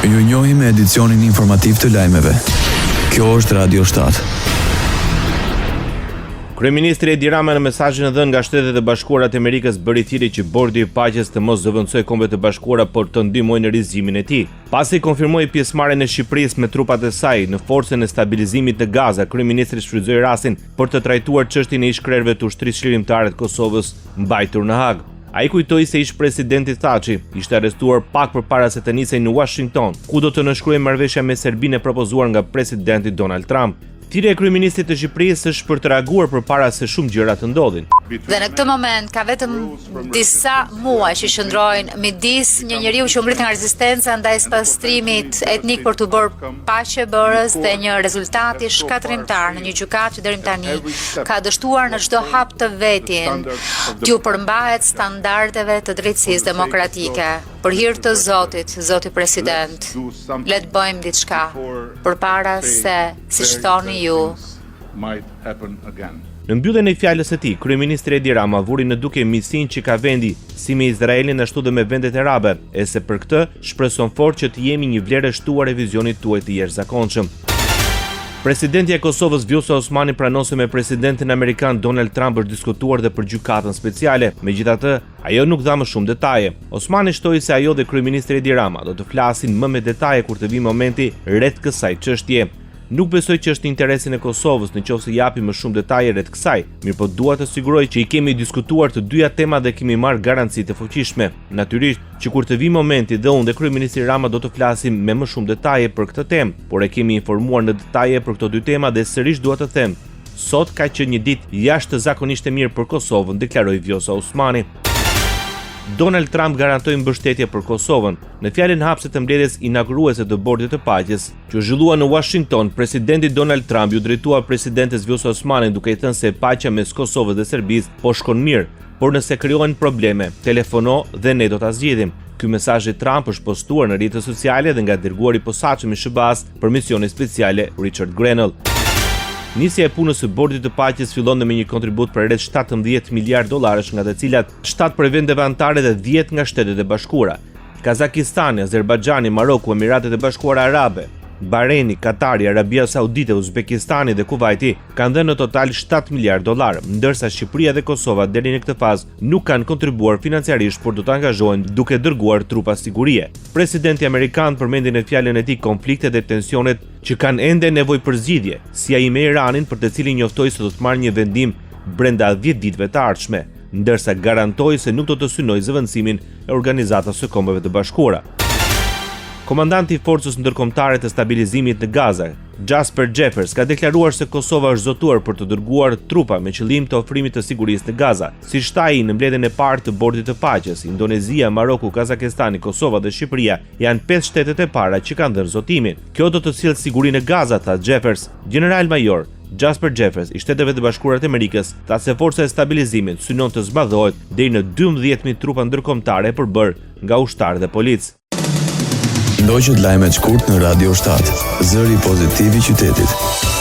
Ju njohim me edicionin informativ të lajmeve. Kjo është Radio 7. Kryeministri Edi Rama në mesazhin e dhënë nga Shtetet e Bashkuara të Amerikës bëri thirrje që Bordi i Paqes të mos zëvendësojë Kombet e Bashkuara por të ndihmojë në rizimin e tij. Pasi konfirmoi pjesëmarrjen e Shqipërisë me trupat e saj në forcën e stabilizimit të Gaza, kryeministri shfrytëzoi rastin për të trajtuar çështjen e ish-krerëve të ushtrisë çlirimtare të Kosovës mbajtur në Hag. Ai kujtoi se ish-presidenti Thaçi ishte arrestuar pak përpara se të nisej në Washington, ku do të nënshkruajë marrëveshja me Serbinë e propozuar nga presidenti Donald Trump. Thirrja e kryeministit të Shqipërisë është për të reaguar përpara se shumë gjëra të ndodhin. Dhe në këtë moment ka vetëm disa muaj që qëndrojnë midis një njeriu që ngrit nga rezistenca ndaj spastrimit etnik për të bërë paqe bërës dhe një rezultati shkatërrimtar në një gjykatë që deri tani ka dështuar në çdo hap të vetin t'ju përmbahet standardeve të drejtësisë demokratike. Për hir të Zotit, Zoti President, le të bëjmë diçka përpara se, siç thoni ju, Në mbylljen e fjalës së tij, kryeministri Edi Rama vuri në duke miqësinë që ka vendi si me Izraelin ashtu dhe me vendet arabe, e se për këtë shpreson fort që të jemi një vlerë e shtuar e vizionit tuaj të jashtëzakonshëm. Presidenti e Kosovës Vjosa Osmani pranose me presidentin amerikan Donald Trump për diskutuar dhe për gjykatën speciale. Megjithatë, ajo nuk dha më shumë detaje. Osmani shtoi se ajo dhe kryeministri Edi Rama do të flasin më me detaje kur të vijë momenti rreth kësaj çështje. Nuk besoj që është interesin e Kosovës nëse japi më shumë detaje rreth kësaj, mirëpo dua të siguroj që i kemi diskutuar të dyja temat dhe kemi marrë garanci të fuqishme. Natyrisht që kur të vijë momenti dhe unë dhe kryeministri Rama do të flasim me më shumë detaje për këtë temë, por e kemi informuar në detaje për këto dy tema dhe sërish dua të them, sot ka qenë një ditë jashtëzakonisht e mirë për Kosovën, deklaroi Vjosa Osmani. Donald Trump garantoi mbështetje për Kosovën. Në fjalën hapëse të mbledhjes inauguruese të Bordit të Paqes, që zhvillua në Washington, presidenti Donald Trump ju drejtua presidentes Vjosa Osmani duke i thënë se paqja mes Kosovës dhe Serbisë po shkon mirë, por nëse krijohen probleme, telefono dhe ne do ta zgjidhim. Ky mesazh i Trump është postuar në rrjetet sociale dhe nga dërguari i posaçëm i SBA-s për misionin speciale Richard Grenell. Nisja e punës së Bordit të Paqes fillon me një kontribut për rreth 17 miliardë dollarësh, nga të cilat 7 për vendeve anëtare dhe 10 nga Shtetet e Bashkuara. Kazakistani, Azerbajxhani, Maroku, Emiratet e Bashkuara Arabe, Bahreini, Katari, Arabia Saudite, Uzbekistani dhe Kuvaiti kanë dhënë në total 7 miliardë dollarë, ndërsa Shqipëria dhe Kosova deri në këtë fazë nuk kanë kontribuar financiarisht por do të angazhohen duke dërguar trupa sigurie. Presidenti amerikan përmendi në fjalën e tij konfliktet dhe tensionet që kanë ende nevojë për zgjidhje, si ai me Iranin, për të cilin njoftoi se do të marrë një vendim brenda 10 ditëve të ardhshme, ndërsa garantoi se nuk do të synojë zëvendësimin e Organizatës së Kombeve të Bashkuara. Komandanti i Forcës Ndërkombëtare të Stabilizimit në Gaza, Jasper Jeffers, ka deklaruar se Kosova është zotuar për të dërguar trupa me qëllim të ofrimit të sigurisë në Gaza. Si shtai në mbledhjen e parë të Bordit të Paqes, Indonezia, Maroku, Kazakistani, Kosova dhe Shqipëria janë 5 shtetet e para që kanë dhënë zotimin. Kjo do të sjellë siguri në Gaza, tha Jeffers. General Major Jasper Jeffers i Shteteve të Bashkuara të Amerikës tha se forca e stabilizimit synon të zbardhohet deri në 12.000 trupa ndërkombëtare përbërë nga ushtarë dhe policë. Ndoqët lajmet shkurt në Radio 7, zëri pozitiv i qytetit.